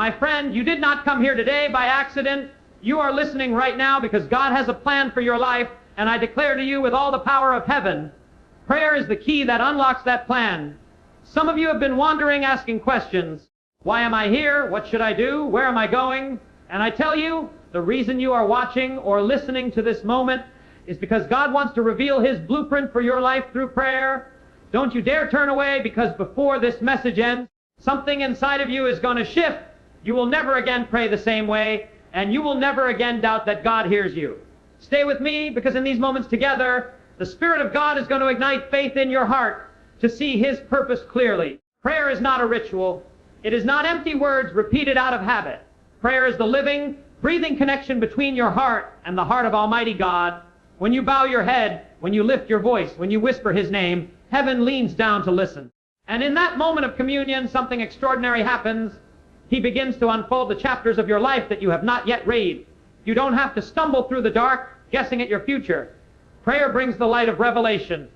My friend, you did not come here today by accident. You are listening right now because God has a plan for your life, and I declare to you with all the power of heaven, prayer is the key that unlocks that plan. Some of you have been wandering, asking questions. Why am I here? What should I do? Where am I going? And I tell you, the reason you are watching or listening to this moment is because God wants to reveal His blueprint for your life through prayer. Don't you dare turn away, because before this message ends, something inside of you is going to shift. You will never again pray the same way, and you will never again doubt that God hears you. Stay with me, because in these moments together, the Spirit of God is going to ignite faith in your heart to see His purpose clearly. Prayer is not a ritual. It is not empty words repeated out of habit. Prayer is the living, breathing connection between your heart and the heart of Almighty God. When you bow your head, when you lift your voice, when you whisper His name, heaven leans down to listen. And in that moment of communion, something extraordinary happens. He begins to unfold the chapters of your life that you have not yet read. You don't have to stumble through the dark, guessing at your future. Prayer brings the light of revelation.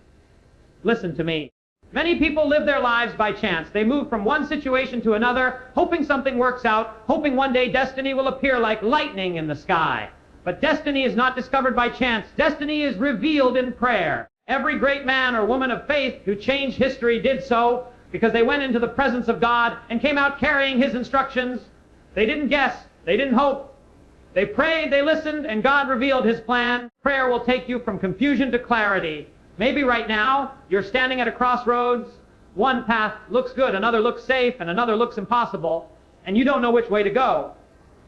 Listen to me. Many people live their lives by chance. They move from one situation to another, hoping something works out, hoping one day destiny will appear like lightning in the sky. But destiny is not discovered by chance. Destiny is revealed in prayer. Every great man or woman of faith who changed history did so because they went into the presence of God and came out carrying His instructions. They didn't guess. They didn't hope. They prayed, they listened, and God revealed His plan. Prayer will take you from confusion to clarity. Maybe right now, you're standing at a crossroads. One path looks good, another looks safe, and another looks impossible, and you don't know which way to go.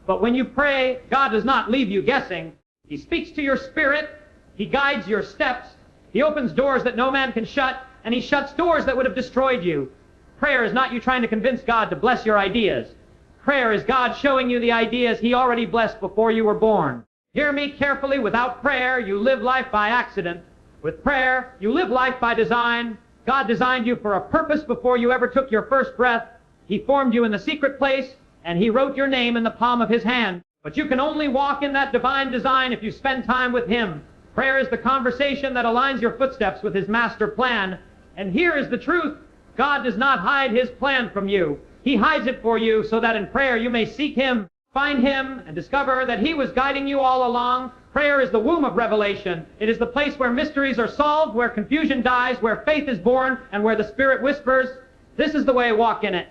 But when you pray, God does not leave you guessing. He speaks to your spirit. He guides your steps. He opens doors that no man can shut, and He shuts doors that would have destroyed you. Prayer is not you trying to convince God to bless your ideas. Prayer is God showing you the ideas He already blessed before you were born. Hear me carefully. Without prayer, you live life by accident. With prayer, you live life by design. God designed you for a purpose before you ever took your first breath. He formed you in the secret place, and He wrote your name in the palm of His hand. But you can only walk in that divine design if you spend time with Him. Prayer is the conversation that aligns your footsteps with His master plan. And here is the truth. God does not hide His plan from you. He hides it for you so that in prayer you may seek Him, find Him, and discover that He was guiding you all along. Prayer is the womb of revelation. It is the place where mysteries are solved, where confusion dies, where faith is born, and where the Spirit whispers. This is the way, walk in it.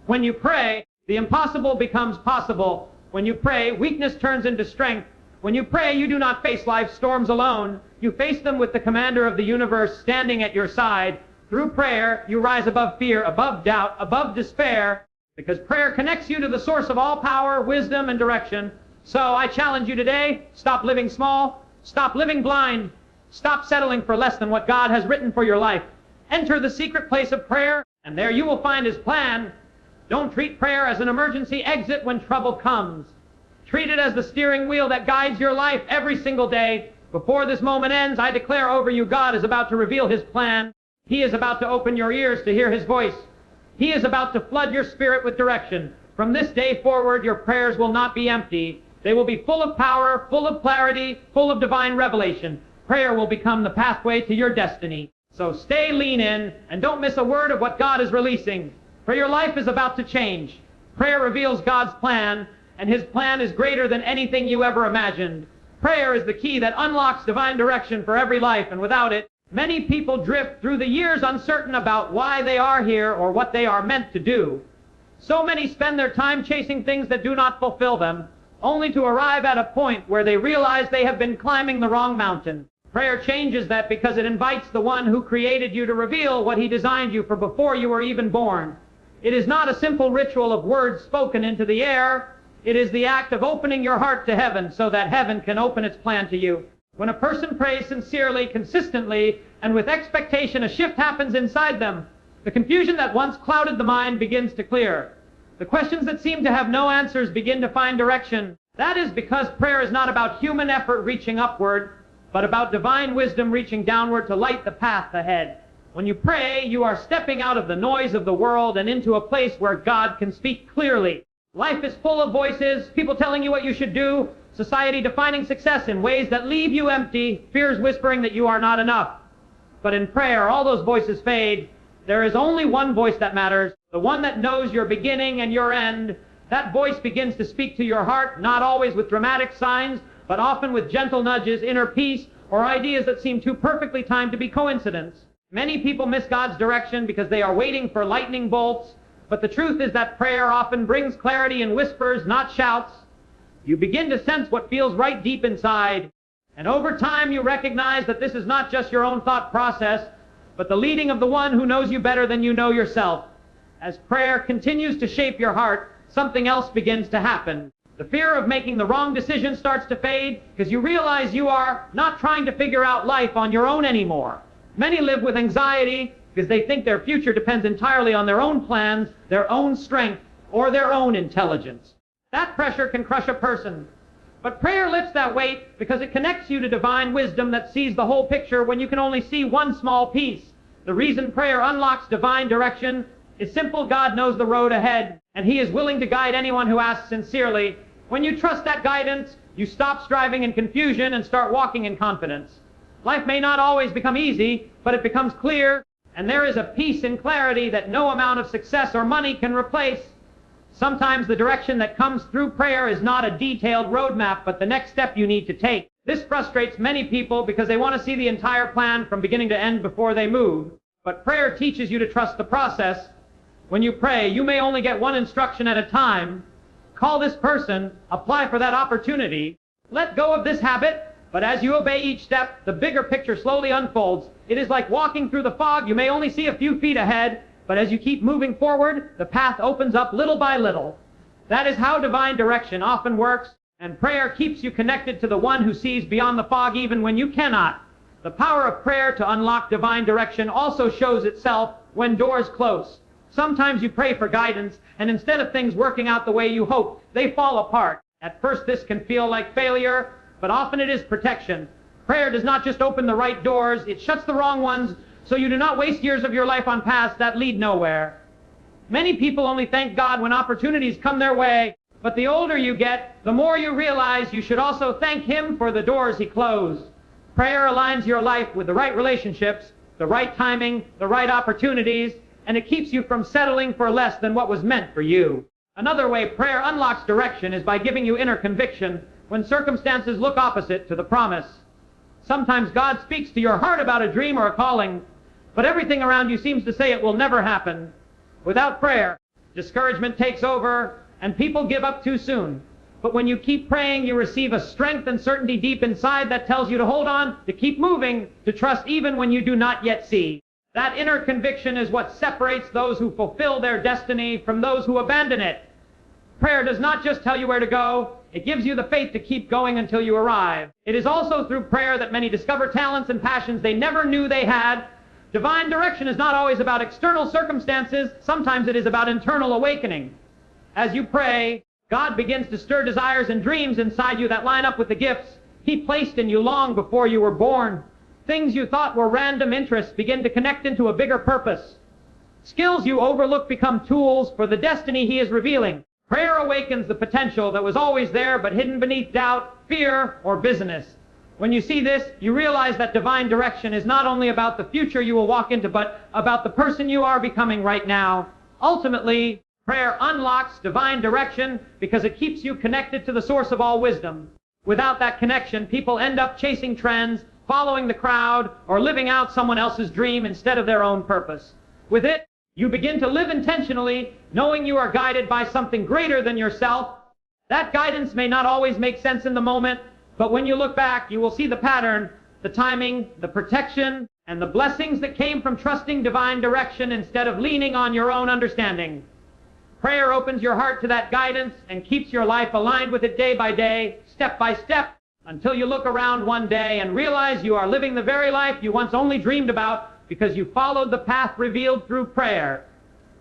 When you pray, the impossible becomes possible. When you pray, weakness turns into strength. When you pray, you do not face life's storms alone. You face them with the commander of the universe standing at your side. Through prayer, you rise above fear, above doubt, above despair, because prayer connects you to the source of all power, wisdom, and direction. So I challenge you today, stop living small, stop living blind, stop settling for less than what God has written for your life. Enter the secret place of prayer, and there you will find His plan. Don't treat prayer as an emergency exit when trouble comes. Treat it as the steering wheel that guides your life every single day. Before this moment ends, I declare over you, God is about to reveal His plan. He is about to open your ears to hear His voice. He is about to flood your spirit with direction. From this day forward, your prayers will not be empty. They will be full of power, full of clarity, full of divine revelation. Prayer will become the pathway to your destiny. So stay lean in, and don't miss a word of what God is releasing. For your life is about to change. Prayer reveals God's plan, and His plan is greater than anything you ever imagined. Prayer is the key that unlocks divine direction for every life, and without it, many people drift through the years uncertain about why they are here or what they are meant to do. So many spend their time chasing things that do not fulfill them, only to arrive at a point where they realize they have been climbing the wrong mountain. Prayer changes that because it invites the one who created you to reveal what He designed you for before you were even born. It is not a simple ritual of words spoken into the air. It is the act of opening your heart to heaven so that heaven can open its plan to you. When a person prays sincerely, consistently, and with expectation, a shift happens inside them. The confusion that once clouded the mind begins to clear. The questions that seem to have no answers begin to find direction. That is because prayer is not about human effort reaching upward, but about divine wisdom reaching downward to light the path ahead. When you pray, you are stepping out of the noise of the world and into a place where God can speak clearly. Life is full of voices, people telling you what you should do, society defining success in ways that leave you empty, fears whispering that you are not enough. But in prayer, all those voices fade. There is only one voice that matters, the one that knows your beginning and your end, That voice begins to speak to your heart, not always with dramatic signs, but often with gentle nudges, inner peace, or ideas that seem too perfectly timed to be coincidence. Many people miss God's direction because they are waiting for lightning bolts, but the truth is that prayer often brings clarity in whispers, not shouts. You begin to sense what feels right deep inside, and over time you recognize that this is not just your own thought process, but the leading of the one who knows you better than you know yourself. As prayer continues to shape your heart, something else begins to happen. The fear of making the wrong decision starts to fade because you realize you are not trying to figure out life on your own anymore. Many live with anxiety because they think their future depends entirely on their own plans, their own strength, or their own intelligence. That pressure can crush a person. But prayer lifts that weight because it connects you to divine wisdom that sees the whole picture when you can only see one small piece. The reason prayer unlocks divine direction is simple. God knows the road ahead, and He is willing to guide anyone who asks sincerely. When you trust that guidance, you stop striving in confusion and start walking in confidence. Life may not always become easy, but it becomes clear, and there is a peace and clarity that no amount of success or money can replace. Sometimes the direction that comes through prayer is not a detailed roadmap, but the next step you need to take. This frustrates many people because they want to see the entire plan from beginning to end before they move. But prayer teaches you to trust the process. When you pray, you may only get one instruction at a time. Call this person, apply for that opportunity, let go of this habit, but as you obey each step, the bigger picture slowly unfolds. It is like walking through the fog. You may only see a few feet ahead, but as you keep moving forward, the path opens up little by little. That is how divine direction often works, and prayer keeps you connected to the one who sees beyond the fog even when you cannot. The power of prayer to unlock divine direction also shows itself when doors close. Sometimes you pray for guidance, and instead of things working out the way you hope, they fall apart. At first this can feel like failure, but often it is protection. Prayer does not just open the right doors, it shuts the wrong ones, so you do not waste years of your life on paths that lead nowhere. Many people only thank God when opportunities come their way, but the older you get, the more you realize you should also thank Him for the doors He closed. Prayer aligns your life with the right relationships, the right timing, the right opportunities, and it keeps you from settling for less than what was meant for you. Another way prayer unlocks direction is by giving you inner conviction when circumstances look opposite to the promise. Sometimes God speaks to your heart about a dream or a calling, but everything around you seems to say it will never happen. Without prayer, discouragement takes over, and people give up too soon. But when you keep praying, you receive a strength and certainty deep inside that tells you to hold on, to keep moving, to trust even when you do not yet see. That inner conviction is what separates those who fulfill their destiny from those who abandon it. Prayer does not just tell you where to go, it gives you the faith to keep going until you arrive. It is also through prayer that many discover talents and passions they never knew they had. Divine direction is not always about external circumstances, sometimes it is about internal awakening. As you pray, God begins to stir desires and dreams inside you that line up with the gifts He placed in you long before you were born. Things you thought were random interests begin to connect into a bigger purpose. Skills you overlooked become tools for the destiny He is revealing. Prayer awakens the potential that was always there but hidden beneath doubt, fear, or busyness. When you see this, you realize that divine direction is not only about the future you will walk into, but about the person you are becoming right now. Ultimately, prayer unlocks divine direction because it keeps you connected to the source of all wisdom. Without that connection, people end up chasing trends, following the crowd, or living out someone else's dream instead of their own purpose. With it, you begin to live intentionally, knowing you are guided by something greater than yourself. That guidance may not always make sense in the moment, but when you look back, you will see the pattern, the timing, the protection, and the blessings that came from trusting divine direction instead of leaning on your own understanding. Prayer opens your heart to that guidance and keeps your life aligned with it day by day, step by step, until you look around one day and realize you are living the very life you once only dreamed about because you followed the path revealed through prayer.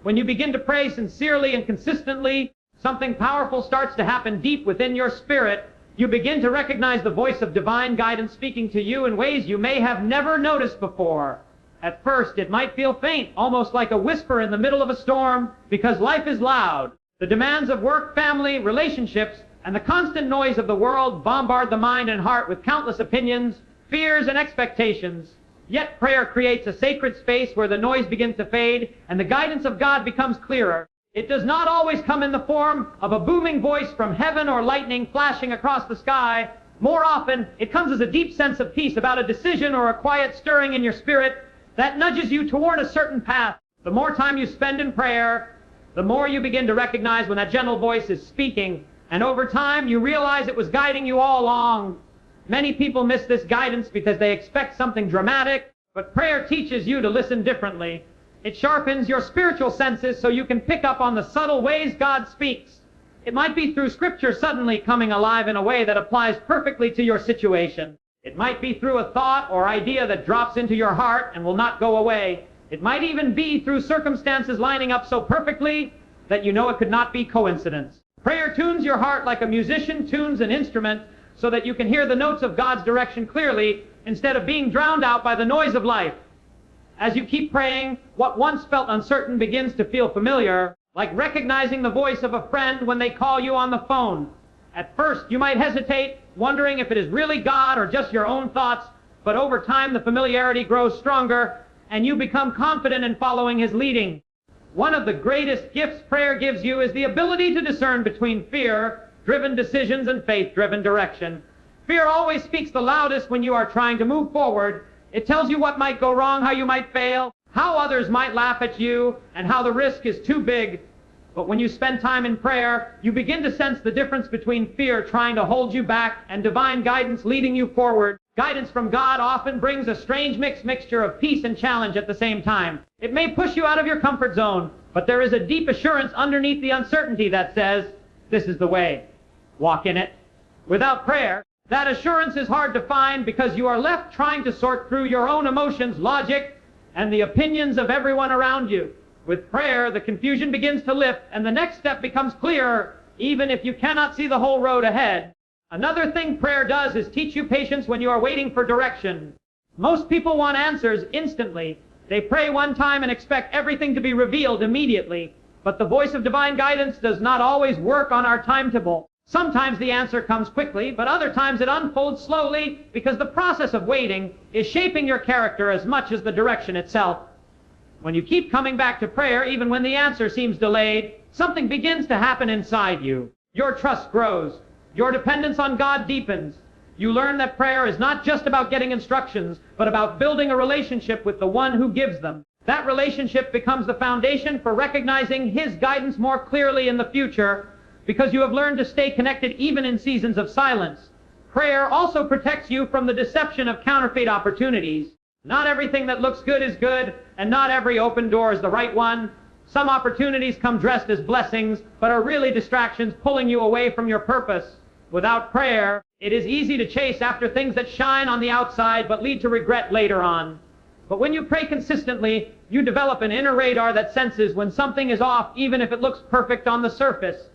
When you begin to pray sincerely and consistently, something powerful starts to happen deep within your spirit. You begin to recognize the voice of divine guidance speaking to you in ways you may have never noticed before. At first, it might feel faint, almost like a whisper in the middle of a storm, because life is loud. The demands of work, family, relationships, and the constant noise of the world bombard the mind and heart with countless opinions, fears, and expectations. Yet prayer creates a sacred space where the noise begins to fade and the guidance of God becomes clearer. It does not always come in the form of a booming voice from heaven or lightning flashing across the sky. More often, it comes as a deep sense of peace about a decision or a quiet stirring in your spirit that nudges you toward a certain path. The more time you spend in prayer, the more you begin to recognize when that gentle voice is speaking, and over time you realize it was guiding you all along. Many people miss this guidance because they expect something dramatic, but prayer teaches you to listen differently. It sharpens your spiritual senses so you can pick up on the subtle ways God speaks. It might be through Scripture suddenly coming alive in a way that applies perfectly to your situation. It might be through a thought or idea that drops into your heart and will not go away. It might even be through circumstances lining up so perfectly that you know it could not be coincidence. Prayer tunes your heart like a musician tunes an instrument so that you can hear the notes of God's direction clearly instead of being drowned out by the noise of life. As you keep praying, what once felt uncertain begins to feel familiar, like recognizing the voice of a friend when they call you on the phone. At first, you might hesitate, wondering if it is really God or just your own thoughts, but over time the familiarity grows stronger, and you become confident in following His leading. One of the greatest gifts prayer gives you is the ability to discern between fear-driven decisions and faith-driven direction. Fear always speaks the loudest when you are trying to move forward. It tells you what might go wrong, how you might fail, how others might laugh at you, and how the risk is too big. But when you spend time in prayer, you begin to sense the difference between fear trying to hold you back and divine guidance leading you forward. Guidance from God often brings a strange mixture of peace and challenge at the same time. It may push you out of your comfort zone, but there is a deep assurance underneath the uncertainty that says, this is the way. Walk in it. Without prayer, that assurance is hard to find because you are left trying to sort through your own emotions, logic, and the opinions of everyone around you. With prayer, the confusion begins to lift, and the next step becomes clearer, even if you cannot see the whole road ahead. Another thing prayer does is teach you patience when you are waiting for direction. Most people want answers instantly. They pray one time and expect everything to be revealed immediately. But the voice of divine guidance does not always work on our timetable. Sometimes the answer comes quickly, but other times it unfolds slowly because the process of waiting is shaping your character as much as the direction itself. When you keep coming back to prayer, even when the answer seems delayed, something begins to happen inside you. Your trust grows. Your dependence on God deepens. You learn that prayer is not just about getting instructions, but about building a relationship with the one who gives them. That relationship becomes the foundation for recognizing His guidance more clearly in the future, because you have learned to stay connected even in seasons of silence. Prayer also protects you from the deception of counterfeit opportunities. Not everything that looks good is good, and not every open door is the right one. Some opportunities come dressed as blessings, but are really distractions pulling you away from your purpose. Without prayer, it is easy to chase after things that shine on the outside but lead to regret later on. But when you pray consistently, you develop an inner radar that senses when something is off, even if it looks perfect on the surface.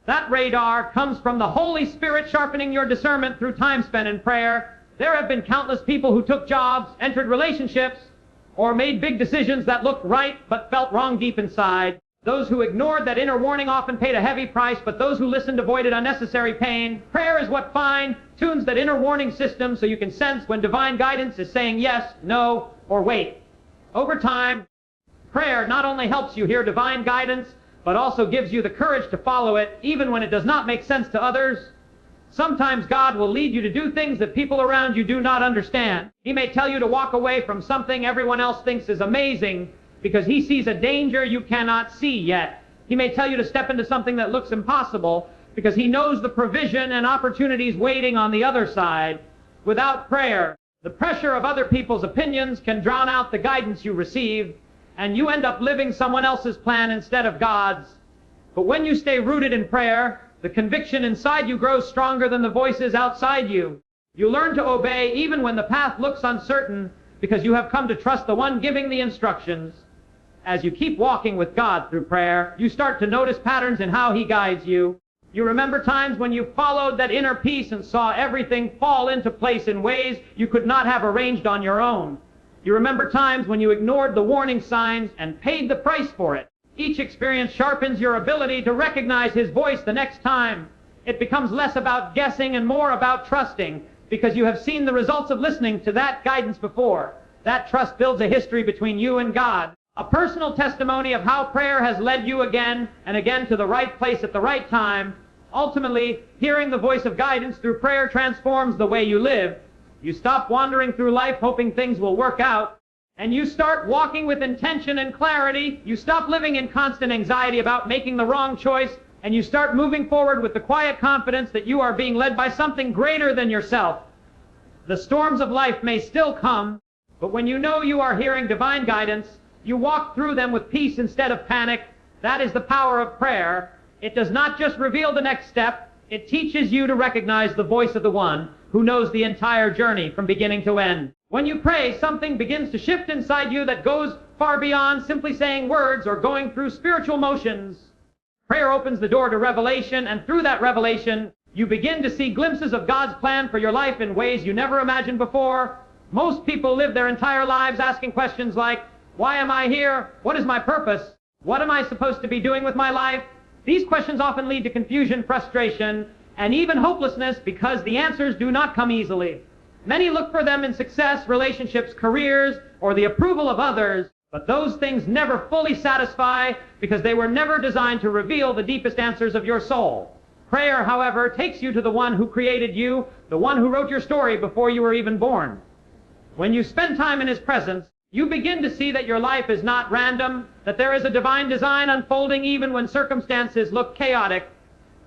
That radar comes from the Holy Spirit sharpening your discernment through time spent in prayer. There have been countless people who took jobs, entered relationships, or made big decisions that looked right but felt wrong deep inside. Those who ignored that inner warning often paid a heavy price, but those who listened avoided unnecessary pain. Prayer is what fine-tunes that inner warning system so you can sense when divine guidance is saying yes, no, or wait. Over time, prayer not only helps you hear divine guidance, but also gives you the courage to follow it, even when it does not make sense to others. Sometimes God will lead you to do things that people around you do not understand. He may tell you to walk away from something everyone else thinks is amazing because He sees a danger you cannot see yet. He may tell you to step into something that looks impossible because He knows the provision and opportunities waiting on the other side. Without prayer, the pressure of other people's opinions can drown out the guidance you receive, and you end up living someone else's plan instead of God's. But when you stay rooted in prayer, the conviction inside you grows stronger than the voices outside you. You learn to obey even when the path looks uncertain because you have come to trust the one giving the instructions. As you keep walking with God through prayer, you start to notice patterns in how He guides you. You remember times when you followed that inner peace and saw everything fall into place in ways you could not have arranged on your own. You remember times when you ignored the warning signs and paid the price for it. Each experience sharpens your ability to recognize His voice the next time. It becomes less about guessing and more about trusting, because you have seen the results of listening to that guidance before. That trust builds a history between you and God. A personal testimony of how prayer has led you again and again to the right place at the right time. Ultimately, hearing the voice of guidance through prayer transforms the way you live. You stop wandering through life hoping things will work out, and you start walking with intention and clarity. You stop living in constant anxiety about making the wrong choice, and you start moving forward with the quiet confidence that you are being led by something greater than yourself. The storms of life may still come, but when you know you are hearing divine guidance, you walk through them with peace instead of panic. That is the power of prayer. It does not just reveal the next step, it teaches you to recognize the voice of the one who knows the entire journey from beginning to end. When you pray, something begins to shift inside you that goes far beyond simply saying words or going through spiritual motions. Prayer opens the door to revelation, and through that revelation, you begin to see glimpses of God's plan for your life in ways you never imagined before. Most people live their entire lives asking questions like, why am I here? What is my purpose? What am I supposed to be doing with my life? These questions often lead to confusion, frustration, and even hopelessness because the answers do not come easily. Many look for them in success, relationships, careers, or the approval of others, but those things never fully satisfy because they were never designed to reveal the deepest answers of your soul. Prayer, however, takes you to the one who created you, the one who wrote your story before you were even born. When you spend time in His presence, you begin to see that your life is not random, that there is a divine design unfolding even when circumstances look chaotic.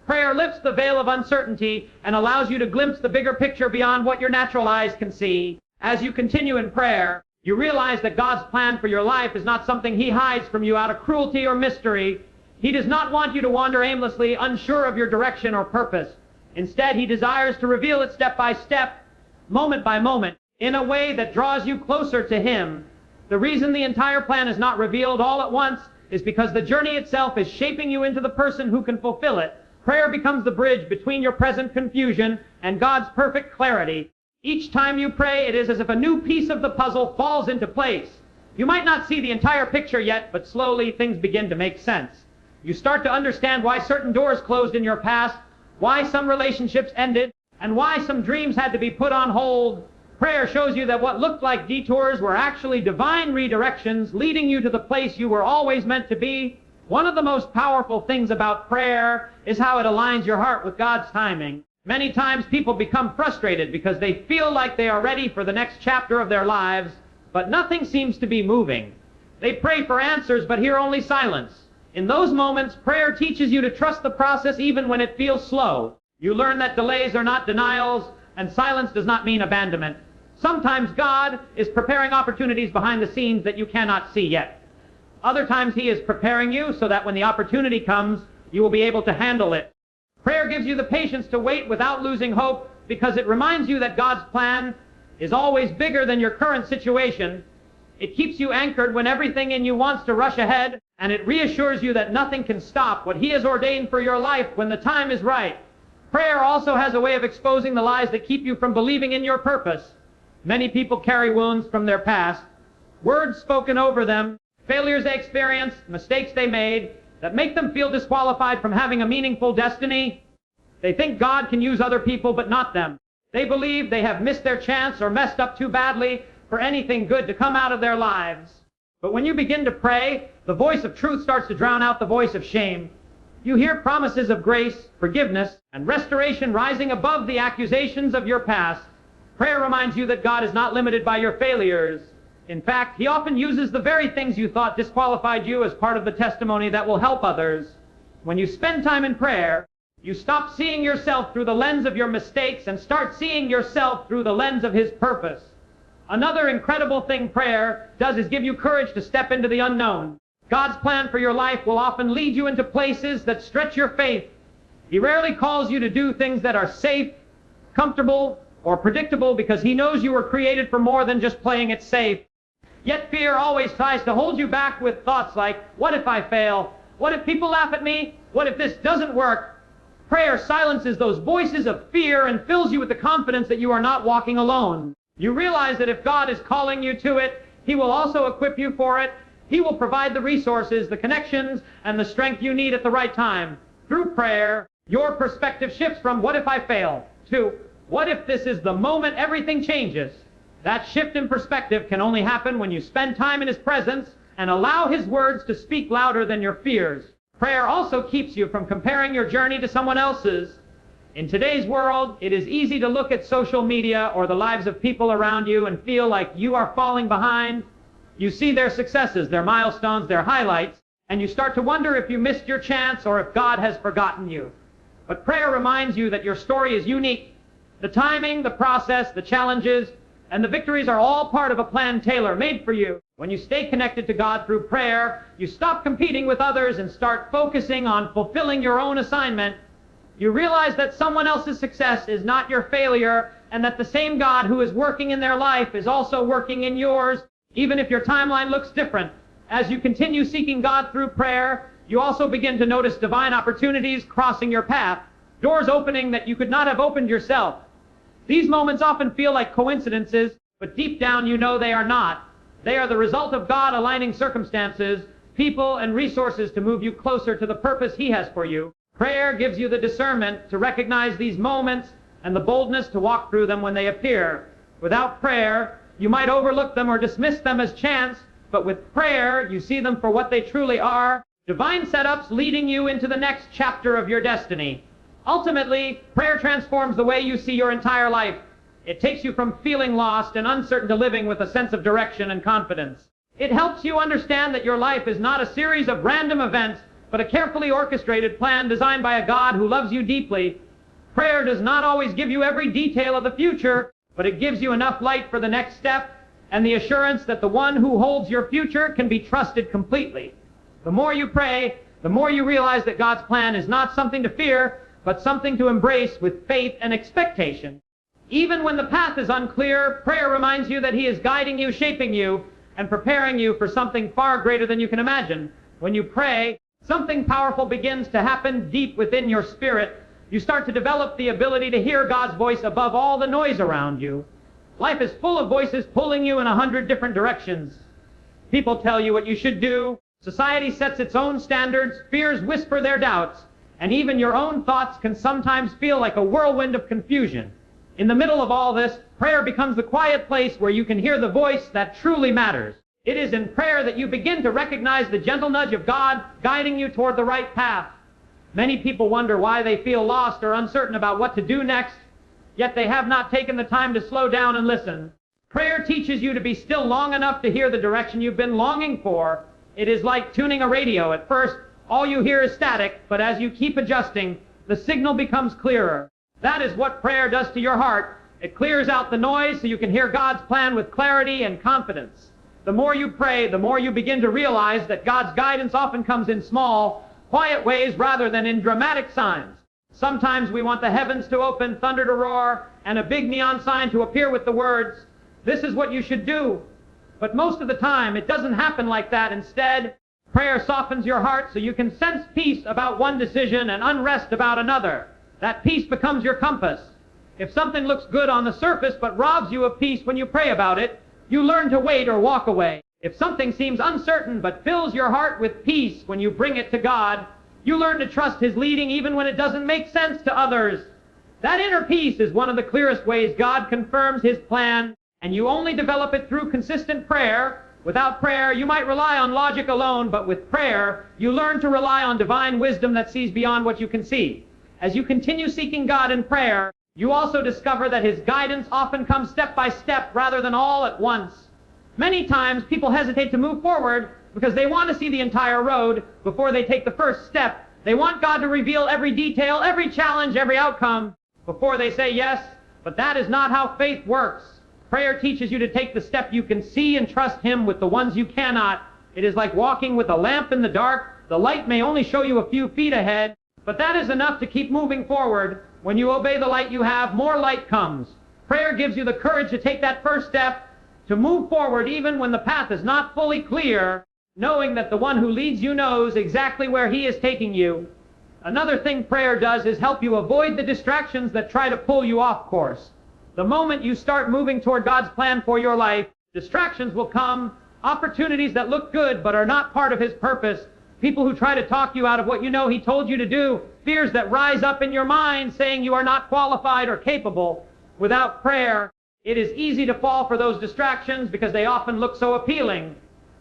Prayer lifts the veil of uncertainty and allows you to glimpse the bigger picture beyond what your natural eyes can see. As you continue in prayer, you realize that God's plan for your life is not something He hides from you out of cruelty or mystery. He does not want you to wander aimlessly, unsure of your direction or purpose. Instead, He desires to reveal it step by step, moment by moment, in a way that draws you closer to Him. The reason the entire plan is not revealed all at once is because the journey itself is shaping you into the person who can fulfill it. Prayer becomes the bridge between your present confusion and God's perfect clarity. Each time you pray, it is as if a new piece of the puzzle falls into place. You might not see the entire picture yet, but slowly things begin to make sense. You start to understand why certain doors closed in your past, why some relationships ended, and why some dreams had to be put on hold. Prayer shows you that what looked like detours were actually divine redirections leading you to the place you were always meant to be. One of the most powerful things about prayer is how it aligns your heart with God's timing. Many times people become frustrated because they feel like they are ready for the next chapter of their lives, but nothing seems to be moving. They pray for answers but hear only silence. In those moments, prayer teaches you to trust the process even when it feels slow. You learn that delays are not denials, and silence does not mean abandonment. Sometimes God is preparing opportunities behind the scenes that you cannot see yet. Other times He is preparing you so that when the opportunity comes, you will be able to handle it. Prayer gives you the patience to wait without losing hope because it reminds you that God's plan is always bigger than your current situation. It keeps you anchored when everything in you wants to rush ahead, and it reassures you that nothing can stop what He has ordained for your life when the time is right. Prayer also has a way of exposing the lies that keep you from believing in your purpose. Many people carry wounds from their past, words spoken over them, failures they experienced, mistakes they made, that make them feel disqualified from having a meaningful destiny. They think God can use other people but not them. They believe they have missed their chance or messed up too badly for anything good to come out of their lives. But when you begin to pray, the voice of truth starts to drown out the voice of shame. You hear promises of grace, forgiveness, and restoration rising above the accusations of your past. Prayer reminds you that God is not limited by your failures. In fact, He often uses the very things you thought disqualified you as part of the testimony that will help others. When you spend time in prayer, you stop seeing yourself through the lens of your mistakes and start seeing yourself through the lens of His purpose. Another incredible thing prayer does is give you courage to step into the unknown. God's plan for your life will often lead you into places that stretch your faith. He rarely calls you to do things that are safe, comfortable, or predictable because He knows you were created for more than just playing it safe. Yet fear always tries to hold you back with thoughts like, what if I fail? What if people laugh at me? What if this doesn't work? Prayer silences those voices of fear and fills you with the confidence that you are not walking alone. You realize that if God is calling you to it, He will also equip you for it. He will provide the resources, the connections, and the strength you need at the right time. Through prayer, your perspective shifts from what if I fail to what if this is the moment everything changes. That shift in perspective can only happen when you spend time in His presence and allow His words to speak louder than your fears. Prayer also keeps you from comparing your journey to someone else's. In today's world, it is easy to look at social media or the lives of people around you and feel like you are falling behind. You see their successes, their milestones, their highlights, and you start to wonder if you missed your chance or if God has forgotten you. But prayer reminds you that your story is unique. The timing, the process, the challenges, and the victories are all part of a plan tailor-made for you. When you stay connected to God through prayer, you stop competing with others and start focusing on fulfilling your own assignment. You realize that someone else's success is not your failure, and that the same God who is working in their life is also working in yours, even if your timeline looks different. As you continue seeking God through prayer, you also begin to notice divine opportunities crossing your path, doors opening that you could not have opened yourself. These moments often feel like coincidences, but deep down you know they are not. They are the result of God aligning circumstances, people, and resources to move you closer to the purpose He has for you. Prayer gives you the discernment to recognize these moments and the boldness to walk through them when they appear. Without prayer, you might overlook them or dismiss them as chance, but with prayer, you see them for what they truly are, divine setups leading you into the next chapter of your destiny. Ultimately, prayer transforms the way you see your entire life. It takes you from feeling lost and uncertain to living with a sense of direction and confidence. It helps you understand that your life is not a series of random events, but a carefully orchestrated plan designed by a God who loves you deeply. Prayer does not always give you every detail of the future, but it gives you enough light for the next step and the assurance that the one who holds your future can be trusted completely. The more you pray, the more you realize that God's plan is not something to fear, but something to embrace with faith and expectation. Even when the path is unclear, prayer reminds you that He is guiding you, shaping you, and preparing you for something far greater than you can imagine. When you pray, something powerful begins to happen deep within your spirit. You start to develop the ability to hear God's voice above all the noise around you. Life is full of voices pulling you in 100 different directions. People tell you what you should do. Society sets its own standards. Fears whisper their doubts. And even your own thoughts can sometimes feel like a whirlwind of confusion. In the middle of all this, prayer becomes the quiet place where you can hear the voice that truly matters. It is in prayer that you begin to recognize the gentle nudge of God guiding you toward the right path. Many people wonder why they feel lost or uncertain about what to do next, yet they have not taken the time to slow down and listen. Prayer teaches you to be still long enough to hear the direction you've been longing for. It is like tuning a radio. At first, all you hear is static, but as you keep adjusting, the signal becomes clearer. That is what prayer does to your heart. It clears out the noise so you can hear God's plan with clarity and confidence. The more you pray, the more you begin to realize that God's guidance often comes in small, quiet ways rather than in dramatic signs. Sometimes we want the heavens to open, thunder to roar, and a big neon sign to appear with the words, "This is what you should do." But most of the time, it doesn't happen like that. Instead, prayer softens your heart so you can sense peace about one decision and unrest about another. That peace becomes your compass. If something looks good on the surface but robs you of peace when you pray about it, you learn to wait or walk away. If something seems uncertain but fills your heart with peace when you bring it to God, you learn to trust His leading even when it doesn't make sense to others. That inner peace is one of the clearest ways God confirms His plan, and you only develop it through consistent prayer. Without prayer, you might rely on logic alone, but with prayer, you learn to rely on divine wisdom that sees beyond what you can see. As you continue seeking God in prayer, you also discover that His guidance often comes step by step rather than all at once. Many times, people hesitate to move forward because they want to see the entire road before they take the first step. They want God to reveal every detail, every challenge, every outcome before they say yes, but that is not how faith works. Prayer teaches you to take the step you can see and trust Him with the ones you cannot. It is like walking with a lamp in the dark. The light may only show you a few feet ahead, but that is enough to keep moving forward. When you obey the light you have, more light comes. Prayer gives you the courage to take that first step, to move forward even when the path is not fully clear, knowing that the one who leads you knows exactly where He is taking you. Another thing prayer does is help you avoid the distractions that try to pull you off course. The moment you start moving toward God's plan for your life, distractions will come, opportunities that look good but are not part of His purpose, people who try to talk you out of what you know He told you to do, fears that rise up in your mind saying you are not qualified or capable. Without prayer, it is easy to fall for those distractions because they often look so appealing.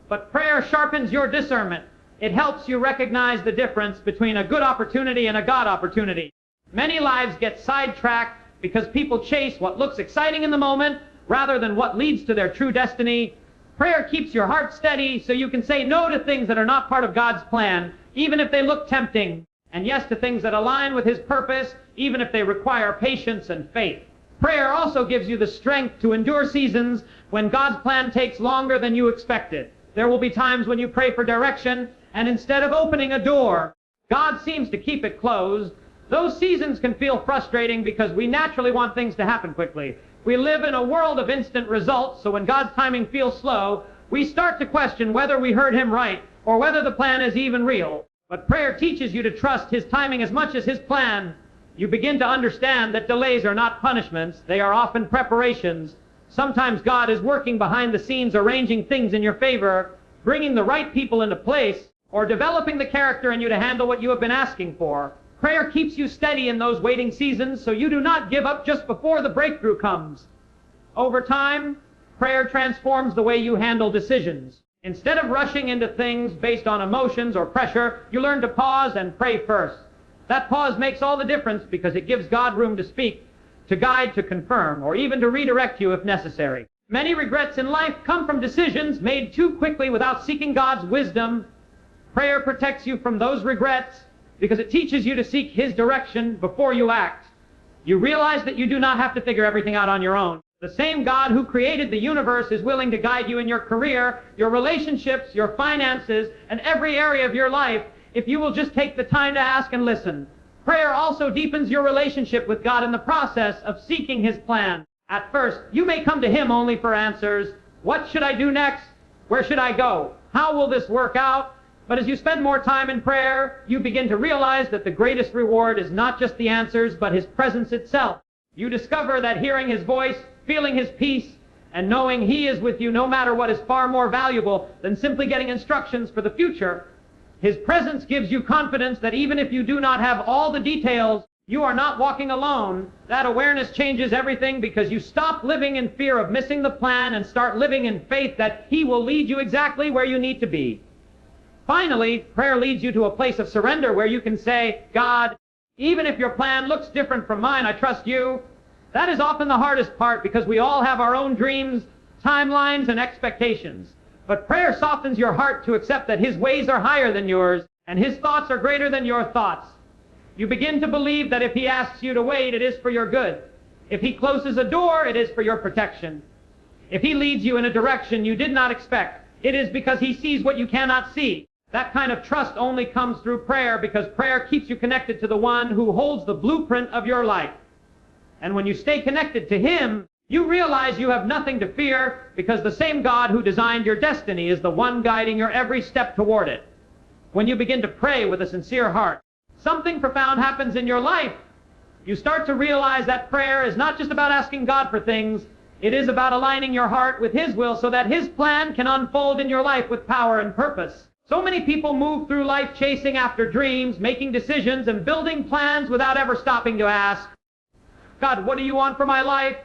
But prayer sharpens your discernment. It helps you recognize the difference between a good opportunity and a God opportunity. Many lives get sidetracked because people chase what looks exciting in the moment rather than what leads to their true destiny. Prayer keeps your heart steady so you can say no to things that are not part of God's plan, even if they look tempting, and yes to things that align with His purpose, even if they require patience and faith. Prayer also gives you the strength to endure seasons when God's plan takes longer than you expected. There will be times when you pray for direction, and instead of opening a door, God seems to keep it closed. Those seasons can feel frustrating because we naturally want things to happen quickly. We live in a world of instant results, so when God's timing feels slow, we start to question whether we heard Him right or whether the plan is even real. But prayer teaches you to trust His timing as much as His plan. You begin to understand that delays are not punishments. They are often preparations. Sometimes God is working behind the scenes, arranging things in your favor, bringing the right people into place, or developing the character in you to handle what you have been asking for. Prayer keeps you steady in those waiting seasons so you do not give up just before the breakthrough comes. Over time, prayer transforms the way you handle decisions. Instead of rushing into things based on emotions or pressure, you learn to pause and pray first. That pause makes all the difference because it gives God room to speak, to guide, to confirm, or even to redirect you if necessary. Many regrets in life come from decisions made too quickly without seeking God's wisdom. Prayer protects you from those regrets because it teaches you to seek His direction before you act. You realize that you do not have to figure everything out on your own. The same God who created the universe is willing to guide you in your career, your relationships, your finances, and every area of your life if you will just take the time to ask and listen. Prayer also deepens your relationship with God in the process of seeking His plan. At first, you may come to Him only for answers. What should I do next? Where should I go? How will this work out? But as you spend more time in prayer, you begin to realize that the greatest reward is not just the answers, but His presence itself. You discover that hearing His voice, feeling His peace, and knowing He is with you no matter what is far more valuable than simply getting instructions for the future. His presence gives you confidence that even if you do not have all the details, you are not walking alone. That awareness changes everything because you stop living in fear of missing the plan and start living in faith that He will lead you exactly where you need to be. Finally, prayer leads you to a place of surrender where you can say, God, even if your plan looks different from mine, I trust you. That is often the hardest part because we all have our own dreams, timelines, and expectations. But prayer softens your heart to accept that His ways are higher than yours and His thoughts are greater than your thoughts. You begin to believe that if He asks you to wait, it is for your good. If He closes a door, it is for your protection. If He leads you in a direction you did not expect, it is because He sees what you cannot see. That kind of trust only comes through prayer because prayer keeps you connected to the one who holds the blueprint of your life. And when you stay connected to Him, you realize you have nothing to fear because the same God who designed your destiny is the one guiding your every step toward it. When you begin to pray with a sincere heart, something profound happens in your life. You start to realize that prayer is not just about asking God for things. It is about aligning your heart with His will so that His plan can unfold in your life with power and purpose. So many people move through life chasing after dreams, making decisions, and building plans without ever stopping to ask, God, what do you want for my life?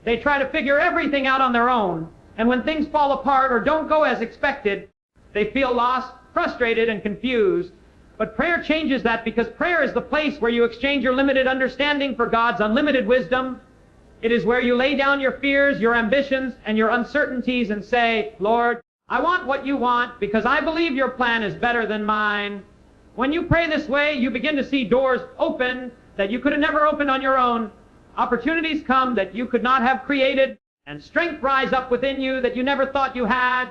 They try to figure everything out on their own. And when things fall apart or don't go as expected, they feel lost, frustrated, and confused. But prayer changes that because prayer is the place where you exchange your limited understanding for God's unlimited wisdom. It is where you lay down your fears, your ambitions, and your uncertainties and say, Lord, I want what you want because I believe your plan is better than mine. When you pray this way, you begin to see doors open that you could have never opened on your own. Opportunities come that you could not have created, and strength rise up within you that you never thought you had.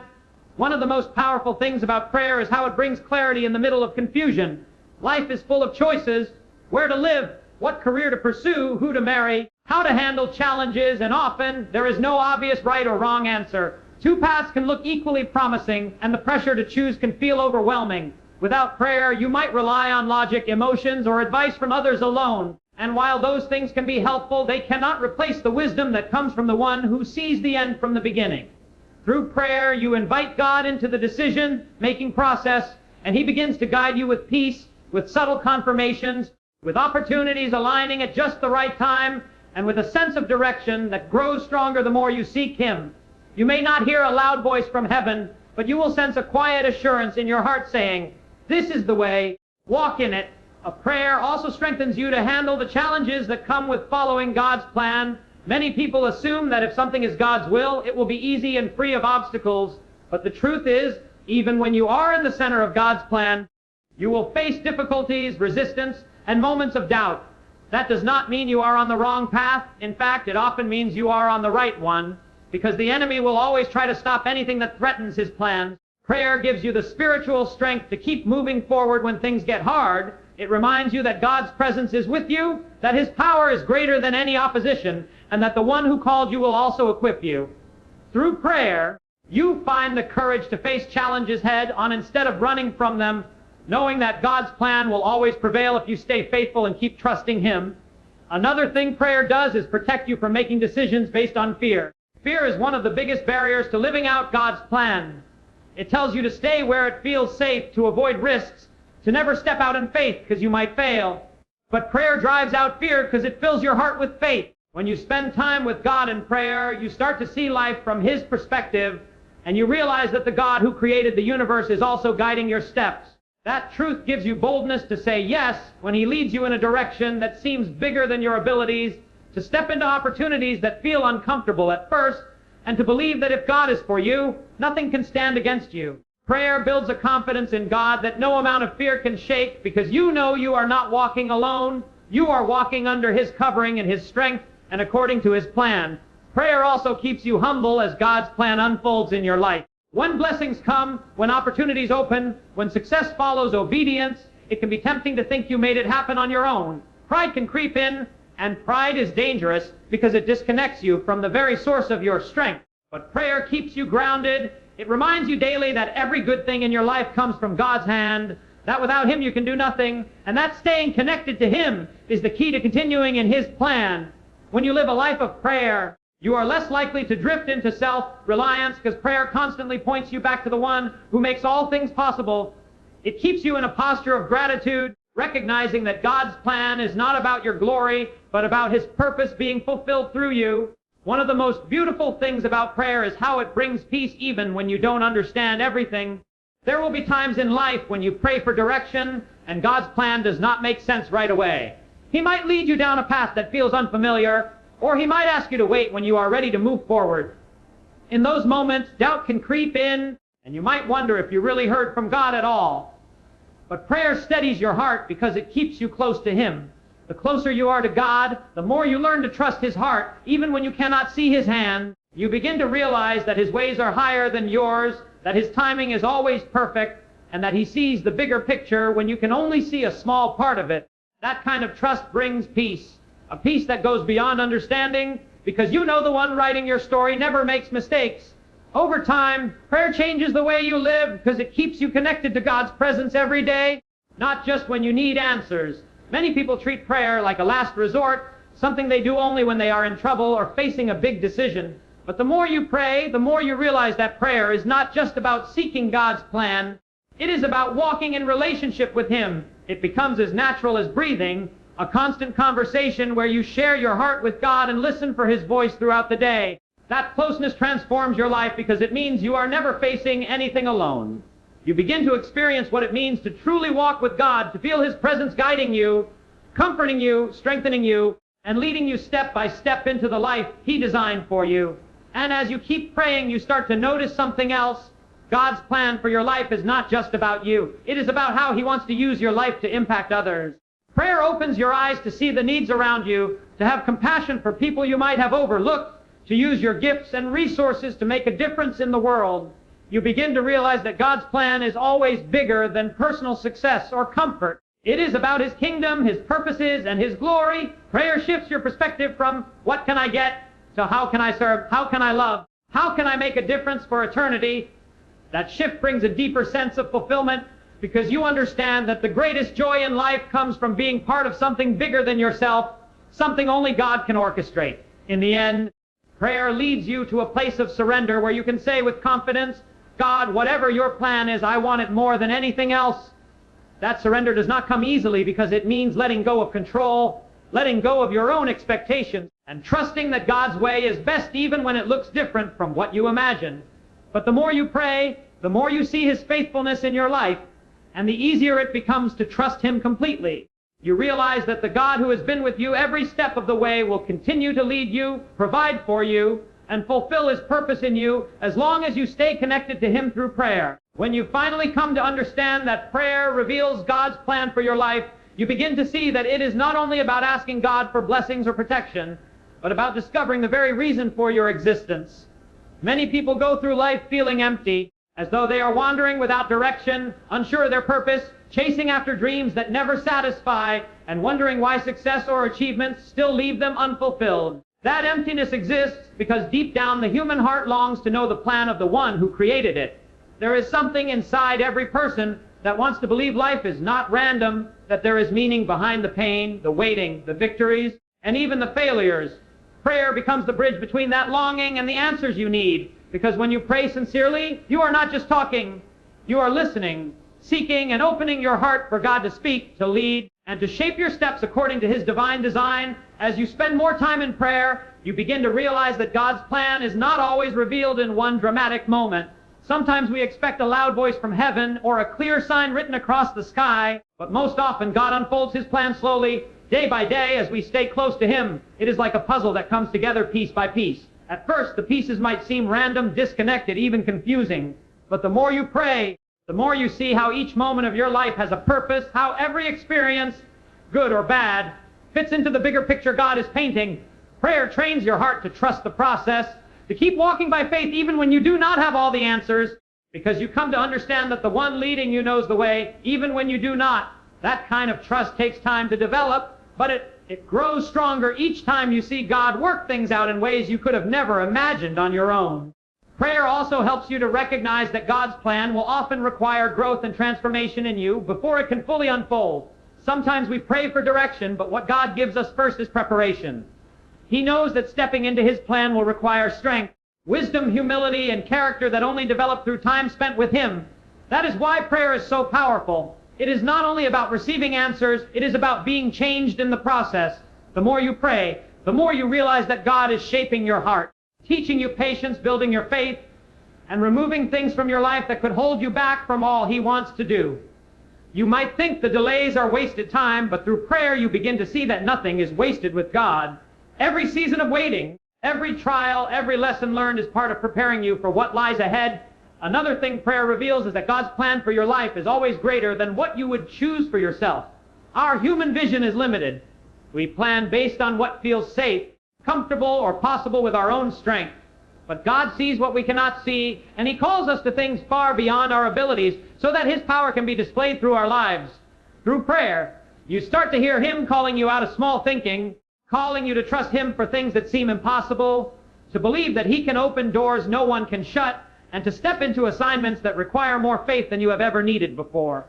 One of the most powerful things about prayer is how it brings clarity in the middle of confusion. Life is full of choices: where to live, what career to pursue, who to marry, how to handle challenges, and often there is no obvious right or wrong answer. Two paths can look equally promising, and the pressure to choose can feel overwhelming. Without prayer, you might rely on logic, emotions, or advice from others alone. And while those things can be helpful, they cannot replace the wisdom that comes from the one who sees the end from the beginning. Through prayer, you invite God into the decision-making process, and He begins to guide you with peace, with subtle confirmations, with opportunities aligning at just the right time, and with a sense of direction that grows stronger the more you seek Him. You may not hear a loud voice from heaven, but you will sense a quiet assurance in your heart saying, "This is the way, walk in it." A prayer also strengthens you to handle the challenges that come with following God's plan. Many people assume that if something is God's will, it will be easy and free of obstacles. But the truth is, even when you are in the center of God's plan, you will face difficulties, resistance, and moments of doubt. That does not mean you are on the wrong path. In fact, it often means you are on the right one, because the enemy will always try to stop anything that threatens his plans. Prayer gives you the spiritual strength to keep moving forward when things get hard. It reminds you that God's presence is with you, that His power is greater than any opposition, and that the one who called you will also equip you. Through prayer, you find the courage to face challenges head on instead of running from them, knowing that God's plan will always prevail if you stay faithful and keep trusting Him. Another thing prayer does is protect you from making decisions based on fear. Fear is one of the biggest barriers to living out God's plan. It tells you to stay where it feels safe, to avoid risks, to never step out in faith because you might fail. But prayer drives out fear because it fills your heart with faith. When you spend time with God in prayer, you start to see life from His perspective, and you realize that the God who created the universe is also guiding your steps. That truth gives you boldness to say yes when He leads you in a direction that seems bigger than your abilities, to step into opportunities that feel uncomfortable at first, and to believe that if God is for you, nothing can stand against you. Prayer builds a confidence in God that no amount of fear can shake, because you know you are not walking alone. You are walking under His covering and His strength and according to His plan. Prayer also keeps you humble as God's plan unfolds in your life. When blessings come, when opportunities open, when success follows obedience, it can be tempting to think you made it happen on your own. Pride can creep in, and pride is dangerous because it disconnects you from the very source of your strength. But prayer keeps you grounded. It reminds you daily that every good thing in your life comes from God's hand, that without Him you can do nothing, and that staying connected to Him is the key to continuing in His plan. When you live a life of prayer, you are less likely to drift into self-reliance because prayer constantly points you back to the one who makes all things possible. It keeps you in a posture of gratitude, recognizing that God's plan is not about your glory, but about His purpose being fulfilled through you. One of the most beautiful things about prayer is how it brings peace even when you don't understand everything. There will be times in life when you pray for direction and God's plan does not make sense right away. He might lead you down a path that feels unfamiliar, or He might ask you to wait when you are ready to move forward. In those moments, doubt can creep in, and you might wonder if you really heard from God at all. But prayer steadies your heart because it keeps you close to Him. The closer you are to God, the more you learn to trust His heart, even when you cannot see His hand. You begin to realize that His ways are higher than yours, that His timing is always perfect, and that He sees the bigger picture when you can only see a small part of it. That kind of trust brings peace. A peace that goes beyond understanding, because you know the one writing your story never makes mistakes. Over time, prayer changes the way you live because it keeps you connected to God's presence every day, not just when you need answers. Many people treat prayer like a last resort, something they do only when they are in trouble or facing a big decision. But the more you pray, the more you realize that prayer is not just about seeking God's plan. It is about walking in relationship with Him. It becomes as natural as breathing, a constant conversation where you share your heart with God and listen for His voice throughout the day. That closeness transforms your life because it means you are never facing anything alone. You begin to experience what it means to truly walk with God, to feel His presence guiding you, comforting you, strengthening you, and leading you step by step into the life He designed for you. And as you keep praying, you start to notice something else. God's plan for your life is not just about you. It is about how He wants to use your life to impact others. Prayer opens your eyes to see the needs around you, to have compassion for people you might have overlooked, to use your gifts and resources to make a difference in the world. You begin to realize that God's plan is always bigger than personal success or comfort. It is about His kingdom, His purposes, and His glory. Prayer shifts your perspective from what can I get to how can I serve, how can I love, how can I make a difference for eternity. That shift brings a deeper sense of fulfillment, because you understand that the greatest joy in life comes from being part of something bigger than yourself, something only God can orchestrate. In the end, prayer leads you to a place of surrender where you can say with confidence, God, whatever your plan is, I want it more than anything else. That surrender does not come easily because it means letting go of control, letting go of your own expectations, and trusting that God's way is best even when it looks different from what you imagine. But the more you pray, the more you see His faithfulness in your life, and the easier it becomes to trust Him completely. You realize that the God who has been with you every step of the way will continue to lead you, provide for you, and fulfill His purpose in you as long as you stay connected to Him through prayer. When you finally come to understand that prayer reveals God's plan for your life, you begin to see that it is not only about asking God for blessings or protection, but about discovering the very reason for your existence. Many people go through life feeling empty, as though they are wandering without direction, unsure of their purpose, chasing after dreams that never satisfy, and wondering why success or achievements still leave them unfulfilled. That emptiness exists because deep down the human heart longs to know the plan of the one who created it. There is something inside every person that wants to believe life is not random, that there is meaning behind the pain, the waiting, the victories, and even the failures. Prayer becomes the bridge between that longing and the answers you need, because when you pray sincerely, you are not just talking, you are listening, seeking and opening your heart for God to speak, to lead, and to shape your steps according to His divine design. As you spend more time in prayer, you begin to realize that God's plan is not always revealed in one dramatic moment. Sometimes we expect a loud voice from heaven or a clear sign written across the sky, but most often God unfolds His plan slowly, day by day, as we stay close to Him. It is like a puzzle that comes together piece by piece. At first, the pieces might seem random, disconnected, even confusing, but the more you pray, the more you see how each moment of your life has a purpose, how every experience, good or bad, fits into the bigger picture God is painting. Prayer trains your heart to trust the process, to keep walking by faith even when you do not have all the answers, because you come to understand that the one leading you knows the way, even when you do not. That kind of trust takes time to develop, but it grows stronger each time you see God work things out in ways you could have never imagined on your own. Prayer also helps you to recognize that God's plan will often require growth and transformation in you before it can fully unfold. Sometimes we pray for direction, but what God gives us first is preparation. He knows that stepping into His plan will require strength, wisdom, humility, and character that only develop through time spent with Him. That is why prayer is so powerful. It is not only about receiving answers, it is about being changed in the process. The more you pray, the more you realize that God is shaping your heart, teaching you patience, building your faith, and removing things from your life that could hold you back from all He wants to do. You might think the delays are wasted time, but through prayer you begin to see that nothing is wasted with God. Every season of waiting, every trial, every lesson learned is part of preparing you for what lies ahead. Another thing prayer reveals is that God's plan for your life is always greater than what you would choose for yourself. Our human vision is limited. We plan based on what feels safe, comfortable, or possible with our own strength. But God sees what we cannot see, and He calls us to things far beyond our abilities so that His power can be displayed through our lives. Through prayer, you start to hear Him calling you out of small thinking, calling you to trust Him for things that seem impossible, to believe that He can open doors no one can shut, and to step into assignments that require more faith than you have ever needed before.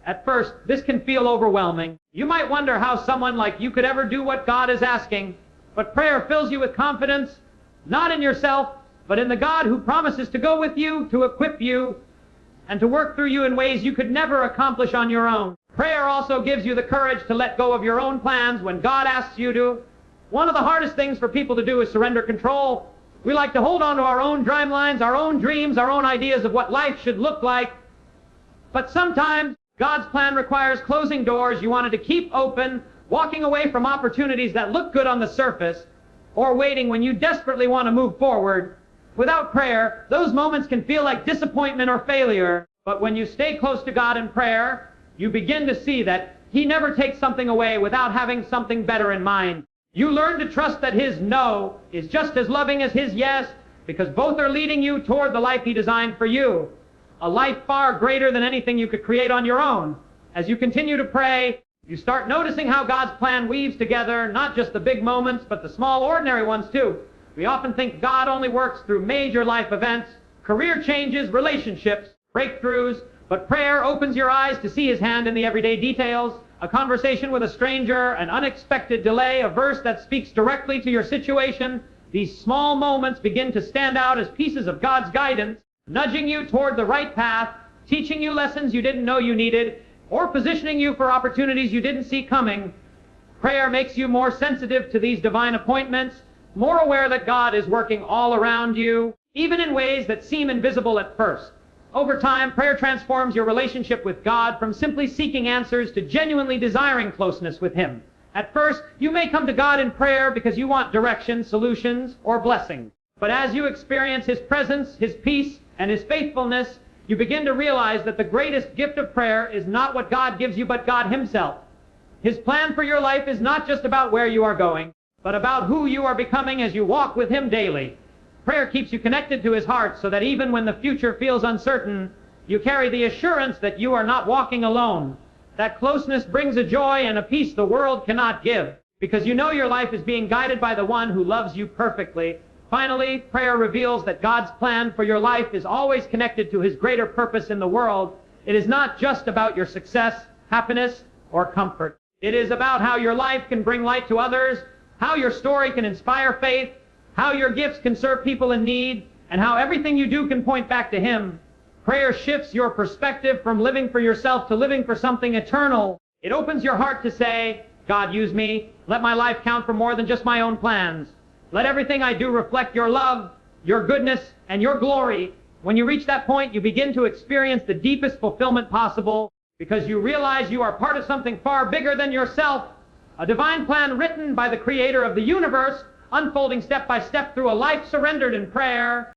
At first, this can feel overwhelming. You might wonder how someone like you could ever do what God is asking, but prayer fills you with confidence, not in yourself, but in the God who promises to go with you, to equip you, and to work through you in ways you could never accomplish on your own. Prayer also gives you the courage to let go of your own plans when God asks you to. One of the hardest things for people to do is surrender control. We like to hold on to our own timelines, our own dreams, our own ideas of what life should look like. But sometimes God's plan requires closing doors you wanted to keep open, walking away from opportunities that look good on the surface, or waiting when you desperately want to move forward. Without prayer, those moments can feel like disappointment or failure. But when you stay close to God in prayer, you begin to see that He never takes something away without having something better in mind. You learn to trust that His no is just as loving as His yes, because both are leading you toward the life He designed for you. A life far greater than anything you could create on your own. As you continue to pray, you start noticing how God's plan weaves together, not just the big moments, but the small, ordinary ones too. We often think God only works through major life events, career changes, relationships, breakthroughs, but prayer opens your eyes to see His hand in the everyday details. A conversation with a stranger, an unexpected delay, a verse that speaks directly to your situation. These small moments begin to stand out as pieces of God's guidance, nudging you toward the right path, teaching you lessons you didn't know you needed, or positioning you for opportunities you didn't see coming. Prayer makes you more sensitive to these divine appointments, more aware that God is working all around you, even in ways that seem invisible at first. Over time, prayer transforms your relationship with God from simply seeking answers to genuinely desiring closeness with Him. At first, you may come to God in prayer because you want direction, solutions, or blessings. But as you experience His presence, His peace, and His faithfulness, you begin to realize that the greatest gift of prayer is not what God gives you, but God Himself. His plan for your life is not just about where you are going, but about who you are becoming as you walk with Him daily. Prayer keeps you connected to His heart so that even when the future feels uncertain, you carry the assurance that you are not walking alone. That closeness brings a joy and a peace the world cannot give, because you know your life is being guided by the one who loves you perfectly. Finally, prayer reveals that God's plan for your life is always connected to His greater purpose in the world. It is not just about your success, happiness, or comfort. It is about how your life can bring light to others, how your story can inspire faith, how your gifts can serve people in need, and how everything you do can point back to Him. Prayer shifts your perspective from living for yourself to living for something eternal. It opens your heart to say, God, use me. Let my life count for more than just my own plans. Let everything I do reflect your love, your goodness, and your glory. When you reach that point, you begin to experience the deepest fulfillment possible because you realize you are part of something far bigger than yourself, a divine plan written by the Creator of the universe, unfolding step by step through a life surrendered in prayer.